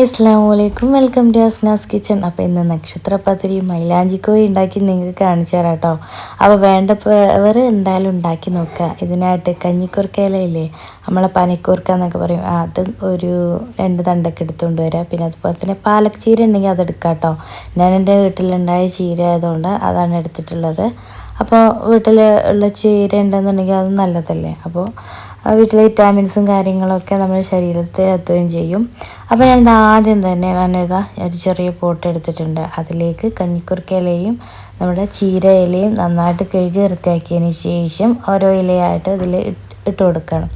അസ്സലാമു അലൈക്കും, welcome to Asnas kitchen. അപ്പോൾ ഇന്ന് നക്ഷത്രപ്പത്തിരി മൈലാഞ്ചിക്കോഴി ഉണ്ടാക്കി നിങ്ങൾക്ക് കാണിച്ചു തരാം കേട്ടോ. അപ്പോൾ വേണ്ടവർ എന്തായാലും ഉണ്ടാക്കി നോക്കുക. ഇതിനായിട്ട് കഞ്ഞിക്കുർക്കയിലയില്ലേ, നമ്മളെ പനിക്കൂർക്ക എന്നൊക്കെ പറയും, അത് ഒരു 2 തണ്ടൊക്കെ എടുത്തുകൊണ്ട് വരിക. പിന്നെ അതുപോലെ തന്നെ പാലക് ചീര ഉണ്ടെങ്കിൽ അതെടുക്കാം കേട്ടോ. ഞാൻ എൻ്റെ വീട്ടിലുണ്ടായ ചീര ആയതുകൊണ്ട് അതാണ് എടുത്തിട്ടുള്ളത്. അപ്പോൾ വീട്ടിൽ ഉള്ള ചീര ഉണ്ടെന്നുണ്ടെങ്കിൽ അത് നല്ലതല്ലേ. അപ്പോൾ വീട്ടിലെ വിറ്റാമിൻസും കാര്യങ്ങളൊക്കെ നമ്മുടെ ശരീരത്തിൽ എത്തുകയും ചെയ്യും. അപ്പോൾ ഞാൻ ആദ്യം തന്നെ ഒരു ചെറിയ പോട്ട് എടുത്തിട്ടുണ്ട്. അതിലേക്ക് കഞ്ഞിക്കുർക്കയിലയും നമ്മുടെ ചീര ഇലയും നന്നായിട്ട് കഴുകി വൃത്തിയാക്കിയതിന് ശേഷം ഓരോ ഇലയായിട്ട് ഇതിൽ ഇട്ട് കൊടുക്കണം.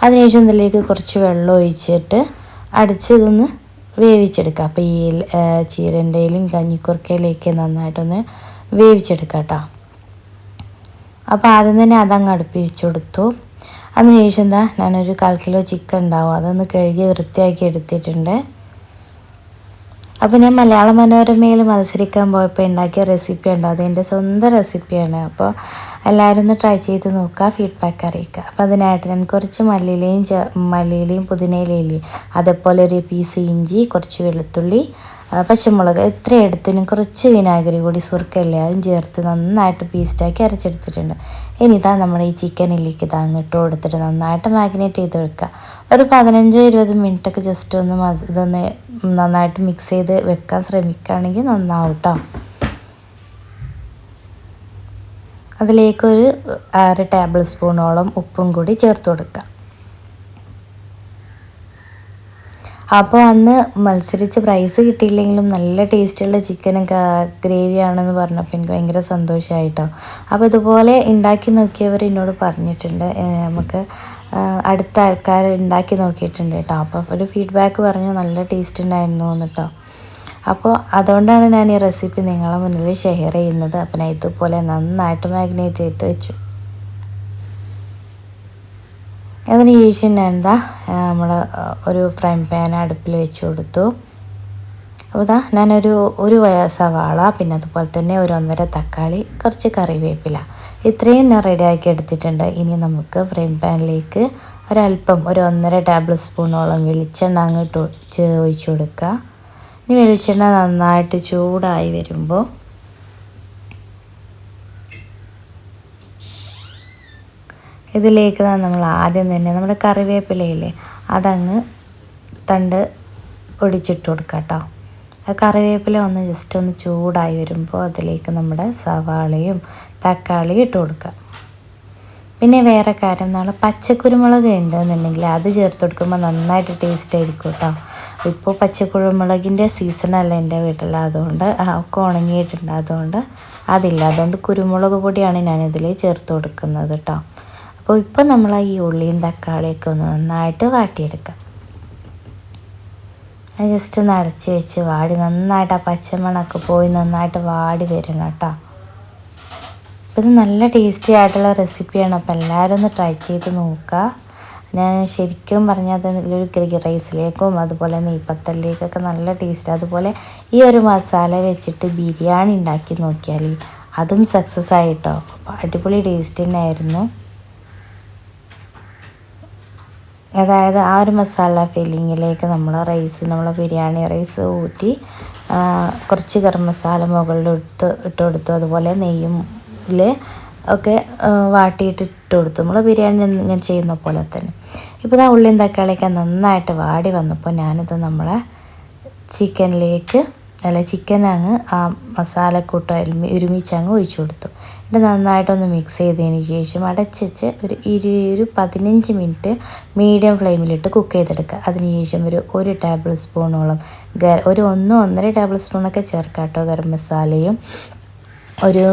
അതിനുശേഷം ഇതിലേക്ക് കുറച്ച് വെള്ളം ഒഴിച്ചിട്ട് അടിച്ച് ഇതൊന്ന് വേവിച്ചെടുക്കുക. അപ്പോൾ ഈ ചീരൻ്റെ ഇലയും കഞ്ഞിക്കുർക്കയിലേക്ക് നന്നായിട്ടൊന്ന് വേവിച്ചെടുക്കാം കേട്ടോ. അപ്പോൾ ആദ്യം തന്നെ അതങ്ങ് അടുപ്പിൽ വെച്ച് കൊടുത്തു. അതിനുശേഷം ഞാനൊരു 1/4 കിലോ ചിക്കൻ ഉണ്ടാവും, അതൊന്ന് കഴുകി വൃത്തിയാക്കി എടുത്തിട്ടുണ്ട്. അപ്പോൾ ഞാൻ മലയാള മനോരമയിൽ മത്സരിക്കാൻ പോയപ്പോൾ ഉണ്ടാക്കിയ റെസിപ്പി ഉണ്ട്, അതെൻ്റെ സ്വന്തം റെസിപ്പിയാണ്. അപ്പോൾ എല്ലാവരും ഒന്ന് ട്രൈ ചെയ്ത് നോക്കുക, ഫീഡ്ബാക്ക് അറിയിക്കുക. അപ്പോൾ അതിനായിട്ട് ഞാൻ കുറച്ച് മല്ലിയിലയും പുതിനയിലയും അതേപോലെ ഒരു പീസ് ഇഞ്ചി, കുറച്ച് വെളുത്തുള്ളി, പച്ചമുളക് ഇത്ര എടുത്തിനും കുറച്ച് വിനാഗിരി കൂടി സുർക്കയെല്ലാം ചേർത്ത് നന്നായിട്ട് പേസ്റ്റാക്കി അരച്ചെടുത്തിട്ടുണ്ട്. ഇനി നമ്മുടെ ഈ ചിക്കനിലേക്ക് അങ്ങോട്ട് കൊടുത്തിട്ട് നന്നായിട്ട് മാഗ്നേറ്റ് ചെയ്ത് വെക്കുക. ഒരു 15-20 മിനിറ്റൊക്കെ ജസ്റ്റ് ഒന്ന് ഇതൊന്ന് നന്നായിട്ട് മിക്സ് ചെയ്ത് വെക്കാൻ ശ്രമിക്കുകയാണെങ്കിൽ നന്നാവും കേട്ടോ. അതിലേക്കൊരു 1/2 ടേബിൾ സ്പൂണോളം ഉപ്പും കൂടി ചേർത്ത് കൊടുക്കുക. അപ്പോൾ അന്ന് മത്സരിച്ച് പ്രൈസ് കിട്ടിയില്ലെങ്കിലും നല്ല ടേസ്റ്റുള്ള ചിക്കനും ഗ്രേവിയാണെന്ന് പറഞ്ഞപ്പോൾ എനിക്ക് ഭയങ്കര സന്തോഷമായിട്ടോ. അപ്പോൾ ഇതുപോലെ ഉണ്ടാക്കി നോക്കിയവർ എന്നോട് പറഞ്ഞിട്ടുണ്ട്, നമുക്ക് അടുത്ത ആൾക്കാർ ഉണ്ടാക്കി നോക്കിയിട്ടുണ്ട് കേട്ടോ. അപ്പോൾ ഒരു ഫീഡ്ബാക്ക് പറഞ്ഞു നല്ല ടേസ്റ്റ് ഉണ്ടായിരുന്നു എന്നിട്ടോ. അപ്പോൾ അതുകൊണ്ടാണ് ഞാൻ ഈ റെസിപ്പി നിങ്ങളെ മുന്നിൽ ഷെയർ ചെയ്യുന്നത്. അപ്പോൾ ഞാൻ ഇതുപോലെ നന്നായിട്ട് മാഗ്നേറ്റ് ചെയ്ത് വെച്ചു. അതിന് ശേഷം ഞാൻ നമ്മൾ ഒരു ഫ്രൈ പാൻ അടുപ്പിൽ വെച്ച് കൊടുത്തു. അപ്പോൾ ഞാനൊരു സവാള, പിന്നെ അതുപോലെ തന്നെ ഒരു 1.5 തക്കാളി, കുറച്ച് കറിവേപ്പില ഇത്രയും ഞാൻ റെഡിയാക്കി എടുത്തിട്ടുണ്ട്. ഇനി നമുക്ക് ഫ്രൈ പാനിലേക്ക് ഒരല്പം ഒരു 1.5 ടേബിൾ സ്പൂണോളം വെളിച്ചെണ്ണ അങ്ങോട്ട് ഒഴിച്ച് കൊടുക്കുക. ഇനി വെളിച്ചെണ്ണ നന്നായിട്ട് ചൂടായി വരുമ്പോൾ ഇതിലേക്ക് നമ്മൾ ആദ്യം തന്നെ നമ്മുടെ കറിവേപ്പിലയില്ലേ അതങ്ങ് തണ്ട് ഒടിച്ചിട്ട് കൊടുക്കുക കേട്ടോ. ആ കറിവേപ്പില ഒന്ന് ജസ്റ്റ് ഒന്ന് ചൂടായി വരുമ്പോൾ അതിലേക്ക് നമ്മുടെ സവാളയും തക്കാളിയും ഇട്ട് കൊടുക്കുക. പിന്നെ വേറെ കാര്യം, നമ്മൾ പച്ചക്കുരുമുളക് ഉണ്ടെന്നുണ്ടെങ്കിൽ അത് ചേർത്ത് കൊടുക്കുമ്പോൾ നന്നായിട്ട് ടേസ്റ്റ് ആയിരിക്കും കേട്ടോ. ഇപ്പോൾ പച്ചക്കുരുമുളകിൻ്റെ സീസണല്ല എൻ്റെ വീട്ടിൽ, അതുകൊണ്ട് ഒക്കെ ഉണങ്ങിയിട്ടുണ്ട്, അതുകൊണ്ട് അതില്ല. അതുകൊണ്ട് കുരുമുളക് പൊടിയാണ് ഞാനിതിൽ ചേർത്ത് കൊടുക്കുന്നത് കേട്ടോ. അപ്പോൾ ഇപ്പം നമ്മൾ ഈ ഉള്ളിയും തക്കാളിയൊക്കെ ഒന്ന് നന്നായിട്ട് വാട്ടിയെടുക്കാം. ജസ്റ്റ് ഒന്ന് അടച്ച് വെച്ച് വാടി നന്നായിട്ട് ആ പച്ചമണമൊക്കെ പോയി നന്നായിട്ട് വാടി വരണം കേട്ടോ. അപ്പോൾ ഇത് നല്ല ടേസ്റ്റി ആയിട്ടുള്ള റെസിപ്പിയാണ്. അപ്പോൾ എല്ലാവരും ഒന്ന് ട്രൈ ചെയ്ത് നോക്കുക. ഞാൻ ശരിക്കും പറഞ്ഞാൽ അതിലൊരു ഗീ റൈസിലേക്കും അതുപോലെ നെയ്പ്പത്തലിലേക്കൊക്കെ നല്ല ടേസ്റ്റ്. അതുപോലെ ഈ ഒരു മസാല വെച്ചിട്ട് ബിരിയാണി ഉണ്ടാക്കി നോക്കിയാൽ അതും സക്സസ് ആയിട്ടോ. അപ്പോൾ അടിപൊളി ടേസ്റ്റ് തന്നെയായിരുന്നു. അതായത് ആ ഒരു മസാല ഫില്ലിങ്ങിലേക്ക് നമ്മൾ ബിരിയാണി റൈസ് ഊറ്റി കുറച്ച് ഗരം മസാല മുകളിൽ ഇട്ട് കൊടുത്തു. അതുപോലെ നെയ്യും ഒക്കെ വാട്ടിയിട്ട് ഇട്ട് കൊടുത്തു, നമ്മൾ ബിരിയാണി ഇങ്ങനെ ചെയ്യുന്ന പോലെ തന്നെ. ഇപ്പോൾ ഉള്ളിയും തക്കാളിയൊക്കെ നന്നായിട്ട് വാടി വന്നപ്പോൾ ഞാനിത് നമ്മളെ ചിക്കൻ അങ്ങ് ആ മസാലക്കൂട്ട് ഒരുമിച്ച് അങ്ങ് ഒഴിച്ചു കൊടുത്തു. എന്നിട്ട് നന്നായിട്ടൊന്ന് മിക്സ് ചെയ്തതിന് ശേഷം അടച്ച് വെച്ച് ഒരു 15 മിനിറ്റ് മീഡിയം ഫ്ലെയിമിലിട്ട് കുക്ക് ചെയ്തെടുക്കുക. അതിനുശേഷം ഒരു ടേബിൾ സ്പൂണോളം ഒരു 1-1.5 ടേബിൾ സ്പൂണൊക്കെ ചേർക്കാം കേട്ടോ ഗരം മസാലയും, ഒരു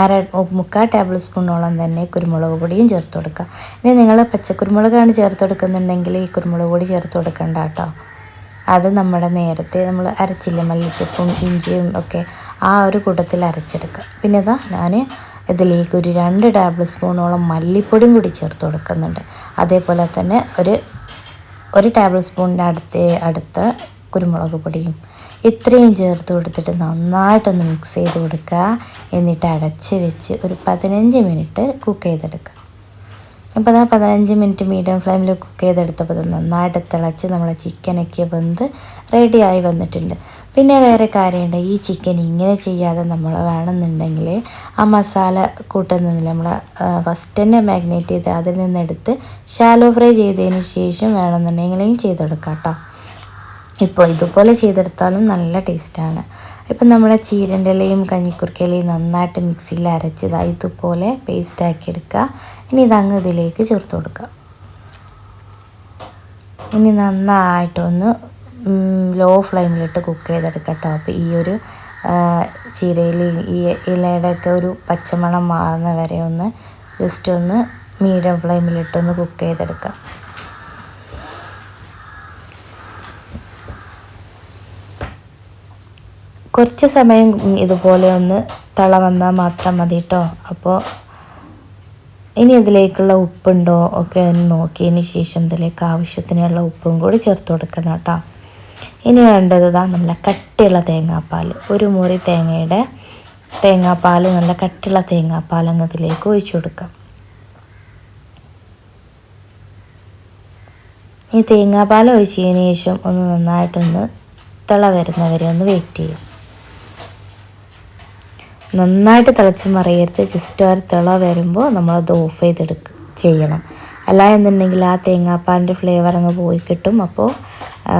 1/4 ടേബിൾ സ്പൂണോളം തന്നെ കുരുമുളക് പൊടിയും ചേർത്ത് കൊടുക്കുക. ഇനി നിങ്ങൾ പച്ചക്കുരുമുളകാണ് ചേർത്ത് കൊടുക്കുന്നുണ്ടെങ്കിൽ ഈ കുരുമുളക് പൊടി ചേർത്ത് കൊടുക്കണ്ട കേട്ടോ. അത് നമ്മുടെ നേരത്തെ നമ്മൾ അരച്ചില്ല, മല്ലിച്ചപ്പും ഇഞ്ചിയും ഒക്കെ ആ ഒരു കൂട്ടത്തിൽ അരച്ചെടുക്കുക. പിന്നെ ഞാൻ ഇതിലേക്ക് ഒരു 2 ടേബിൾ സ്പൂണോളം മല്ലിപ്പൊടിയും കൂടി ചേർത്ത് കൊടുക്കുന്നുണ്ട്. അതേപോലെ തന്നെ ഒരു ടേബിൾ സ്പൂണിൻ്റെ അടുത്ത കുരുമുളക് പൊടിയും ഇത്രയും ചേർത്ത് കൊടുത്തിട്ട് നന്നായിട്ടൊന്ന് മിക്സ് ചെയ്ത് കൊടുക്കുക. എന്നിട്ട് അടച്ച് വെച്ച് ഒരു 15 മിനിറ്റ് കുക്ക് ചെയ്തെടുക്കുക. അപ്പോൾ അതാ 15 മിനിറ്റ് മീഡിയം ഫ്ലെയിമിൽ കുക്ക് ചെയ്തെടുത്തപ്പോൾ അത് നന്നായിട്ട് തിളച്ച് നമ്മളെ ചിക്കനൊക്കെ വെന്ത് റെഡിയായി വന്നിട്ടുണ്ട്. പിന്നെ വേറെ കാര്യമുണ്ട്, ഈ ചിക്കൻ ഇങ്ങനെ ചെയ്യാതെ നമ്മൾ വേണമെന്നുണ്ടെങ്കിൽ ആ മസാല കൂട്ടുന്നതിൽ നമ്മൾ ഫസ്റ്റ് തന്നെ മാഗ്നേറ്റ് ചെയ്ത് അതിൽ നിന്നെടുത്ത് ഷാലോ ഫ്രൈ ചെയ്തതിന് ശേഷം വേണമെന്നുണ്ടെങ്കിലും ചെയ്തെടുക്കാം കേട്ടോ. ഇപ്പോൾ ഇതുപോലെ ചെയ്തെടുത്താലും നല്ല ടേസ്റ്റാണ്. ഇപ്പം നമ്മുടെ ചീരൻ്റെ ഇലയും കഞ്ഞിക്കുർക്കയിലയും നന്നായിട്ട് മിക്സിയിൽ അരച്ചതായി ഇതുപോലെ പേസ്റ്റാക്കി എടുക്കുക. ഇനി ഇതങ്ങ് ഇതിലേക്ക് ചേർത്ത് കൊടുക്കുക. ഇനി നന്നായിട്ടൊന്ന് ലോ ഫ്ലെയിമിലിട്ട് കുക്ക് ചെയ്തെടുക്കുക കേട്ടോ. അപ്പോൾ ഈ ഒരു ചീരയിൽ ഈ ഇലയുടെയൊക്കെ ഒരു പച്ചമണം മാറുന്ന വരെ ഒന്ന് ജസ്റ്റ് ഒന്ന് മീഡിയം ഫ്ലെയിമിലിട്ടൊന്ന് കുക്ക് ചെയ്തെടുക്കുക. കുറച്ച് സമയം ഇതുപോലെ ഒന്ന് തിള വന്നാൽ മാത്രം മതി കേട്ടോ. അപ്പോൾ ഇനി ഇതിലേക്കുള്ള ഉപ്പുണ്ടോ ഒക്കെ ഒന്ന് നോക്കിയതിന് ശേഷം ഇതിലേക്ക് ആവശ്യത്തിനുള്ള ഉപ്പും കൂടി ചേർത്ത് കൊടുക്കണം കേട്ടോ. ഇനി വേണ്ടത് നല്ല കട്ടിയുള്ള തേങ്ങാപ്പാൽ, ഒരു മുറി തേങ്ങാപ്പാൽ നല്ല കട്ടിയുള്ള തേങ്ങാപ്പാൽ അങ്ങ് ഇതിലേക്ക് ഒഴിച്ചു കൊടുക്കാം. ഈ തേങ്ങാപ്പാൽ ഒഴിച്ചതിന് ശേഷം ഒന്ന് നന്നായിട്ടൊന്ന് തിള വരുന്നവരെ ഒന്ന് വെയിറ്റ് ചെയ്യാം. നന്നായിട്ട് തിളച്ച് മറിയരുത്, ജസ്റ്റ് ഒരു തിള വരുമ്പോൾ നമ്മളത് ഓഫ് ചെയ്യണം. അല്ല എന്നുണ്ടെങ്കിൽ ആ തേങ്ങാപ്പാലിൻ്റെ ഫ്ലേവർ അങ്ങ് പോയി കിട്ടും. അപ്പോൾ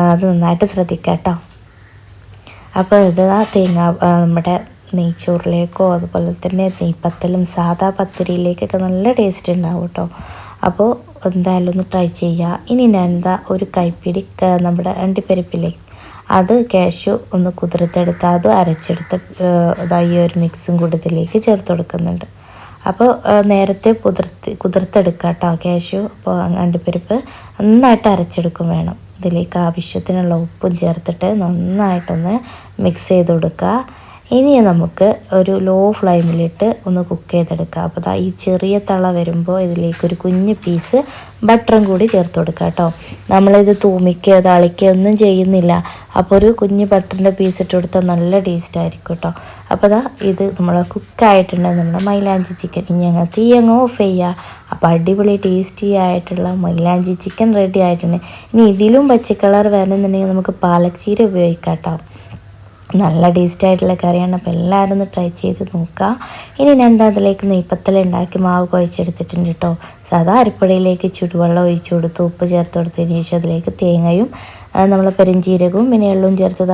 അത് നന്നായിട്ട് ശ്രദ്ധിക്കുക കേട്ടോ. അപ്പോൾ ഇത് ആ നമ്മുടെ നെയ്ച്ചോറിലേക്കോ അതുപോലെ തന്നെ നെയ്പ്പത്തലും സാദാ പത്തിരിയിലേക്കൊക്കെ നല്ല ടേസ്റ്റ് ഉണ്ടാവും കേട്ടോ. അപ്പോൾ എന്തായാലും ഒന്ന് ട്രൈ ചെയ്യുക. ഇനി ഞാൻ ഒരു കൈപ്പിടി നമ്മുടെ അണ്ടിപ്പരിപ്പിലേക്ക് അത് കാഷ്യൂ ഒന്ന് കുതിർത്തെടുത്ത് അതും അരച്ചെടുത്ത് ഈ ഒരു മിക്സും കൂടി ഇതിലേക്ക് ചേർത്ത് കൊടുക്കുന്നുണ്ട്. അപ്പോൾ നേരത്തെ കുതിർത്തെടുക്കുക കേട്ടോ കാഷ്യൂ. അപ്പോൾ അണ്ടിപ്പരിപ്പ് നന്നായിട്ട് അരച്ചെടുക്കും വേണം. ഇതിലേക്ക് ആവശ്യത്തിനുള്ള ഉപ്പും ചേർത്തിട്ട് നന്നായിട്ടൊന്ന് മിക്സ് ചെയ്ത് കൊടുക്കുക. ഇനി നമുക്ക് ഒരു ലോ ഫ്ലെയിമിലിട്ട് ഒന്ന് കുക്ക് ചെയ്തെടുക്കുക. അപ്പോൾ ഈ ചെറിയ തള വരുമ്പോൾ ഇതിലേക്കൊരു കുഞ്ഞ് പീസ് ബട്ടറും കൂടി ചേർത്ത് കൊടുക്കുക കേട്ടോ. നമ്മളിത് തൂമിക്കുകയോ തളിക്കുകയോ ഒന്നും ചെയ്യുന്നില്ല. അപ്പോൾ ഒരു കുഞ്ഞ് ബട്ടറിൻ്റെ പീസ് ഇട്ട് കൊടുത്താൽ നല്ല ടേസ്റ്റ് ആയിരിക്കും കേട്ടോ. അപ്പോൾ ഇത് നമ്മൾ കുക്കായിട്ടുണ്ട് നമ്മുടെ മൈലാഞ്ചി ചിക്കൻ. ഇനി ഞങ്ങൾ തീ അങ്ങ് ഓഫ് ചെയ്യുക. അപ്പോൾ അടിപൊളി ടേസ്റ്റി ആയിട്ടുള്ള മൈലാഞ്ചി ചിക്കൻ റെഡി ആയിട്ടുണ്ട്. ഇനി ഇതിലും പച്ച കളർ വരണമെന്നുണ്ടെങ്കിൽ നമുക്ക് പാലക് ചീര ഉപയോഗിക്കാം കേട്ടോ. നല്ല ടേസ്റ്റായിട്ടുള്ള കറിയാണ്. അപ്പോൾ എല്ലാവരും ഒന്ന് ട്രൈ ചെയ്ത് നോക്കുക. ഇനി ഞാൻ അതിലേക്ക് നെയ്പ്പത്തൽ ഉണ്ടാക്കി മാവ് കുഴച്ചെടുത്തിട്ടുണ്ട് കേട്ടോ. സാധാ അരിപ്പൊടിയിലേക്ക് ചുടുവെള്ളം ഒഴിച്ചു കൊടുത്തു, ഉപ്പ് ചേർത്ത് കൊടുത്തതിന് ശേഷം അതിലേക്ക് തേങ്ങയും നമ്മൾ പെരുംജീരകവും പിന്നെ എള്ളും ചേർത്ത്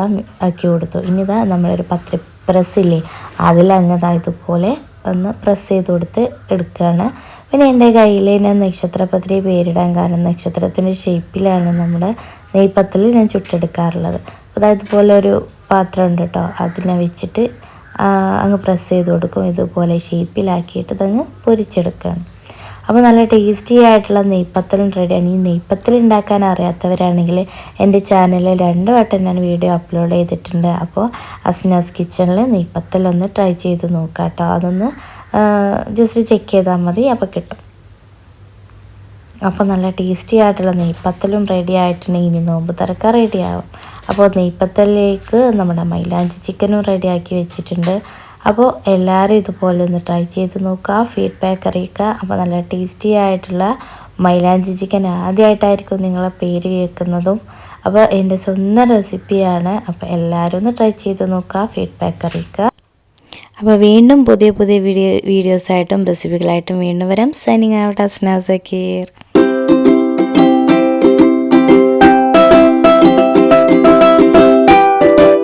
ആക്കി കൊടുത്തു. ഇനി നമ്മളൊരു പത്തിരി പ്രസ്സില്ലേ അതിലങ്ങ് ഇതുപോലെ ഒന്ന് പ്രസ് ചെയ്ത് കൊടുത്ത് എടുക്കുകയാണ്. പിന്നെ എൻ്റെ കയ്യിൽ ഞാൻ നക്ഷത്രപത്രി പേരിടാൻ കാരണം നക്ഷത്രത്തിൻ്റെ ഷേപ്പിലാണ് നമ്മുടെ നെയ്പ്പത്തൽ ഞാൻ ചുട്ടെടുക്കാറുള്ളത്. അപ്പോൾ ഇതുപോലെ ഒരു പാത്രം ഉണ്ട് കേട്ടോ, അതിനെ വെച്ചിട്ട് അങ്ങ് പ്രസ് ചെയ്ത് കൊടുക്കും. ഇതുപോലെ ഷേപ്പിലാക്കിയിട്ട് ഇതങ്ങ് പൊരിച്ചെടുക്കുകയാണ്. അപ്പോൾ നല്ല ടേസ്റ്റി ആയിട്ടുള്ള നെയ്പ്പത്തലും റെഡിയാണ്. ഈ നെയ്പ്പത്തൽ ഉണ്ടാക്കാൻ അറിയാത്തവരാണെങ്കിൽ എൻ്റെ ചാനലിൽ 2 വട്ടം ഞാൻ വീഡിയോ അപ്ലോഡ് ചെയ്തിട്ടുണ്ട്. അപ്പോൾ അസ്നാസ് കിച്ചണിൽ നെയ്പ്പത്തലൊന്ന് ട്രൈ ചെയ്ത് നോക്കാം കേട്ടോ. അതൊന്ന് ജസ്റ്റ് ചെക്ക് ചെയ്താൽ മതി, അപ്പോൾ കിട്ടും. അപ്പോൾ നല്ല ടേസ്റ്റി ആയിട്ടുള്ള നെയ്പ്പത്തലും റെഡി ആയിട്ടുണ്ടെങ്കിൽ ഇനി നോമ്പ് തുറക്കാൻ റെഡിയാവും. അപ്പോൾ നെയ്പ്പത്തലിലേക്ക് നമ്മുടെ മൈലാഞ്ചി ചിക്കനും റെഡിയാക്കി വെച്ചിട്ടുണ്ട്. അപ്പോൾ എല്ലാവരും ഇതുപോലെ ഒന്ന് ട്രൈ ചെയ്ത് നോക്കുക, ഫീഡ്ബാക്ക് അറിയിക്കുക. അപ്പോൾ നല്ല ടേസ്റ്റി ആയിട്ടുള്ള മൈലാഞ്ചി ചിക്കൻ ആദ്യമായിട്ടായിരിക്കും നിങ്ങളെ പേര് കേൾക്കുന്നതും. അപ്പോൾ എൻ്റെ സ്വന്തം റെസിപ്പിയാണ്. അപ്പോൾ എല്ലാവരും ഒന്ന് ട്രൈ ചെയ്ത് നോക്കുക, ഫീഡ്ബാക്ക് അറിയിക്കുക. അപ്പോൾ വീണ്ടും പുതിയ വീഡിയോസായിട്ടും റെസിപ്പികളായിട്ടും വീണ്ടും വരാം. Signing out Asna Zakir.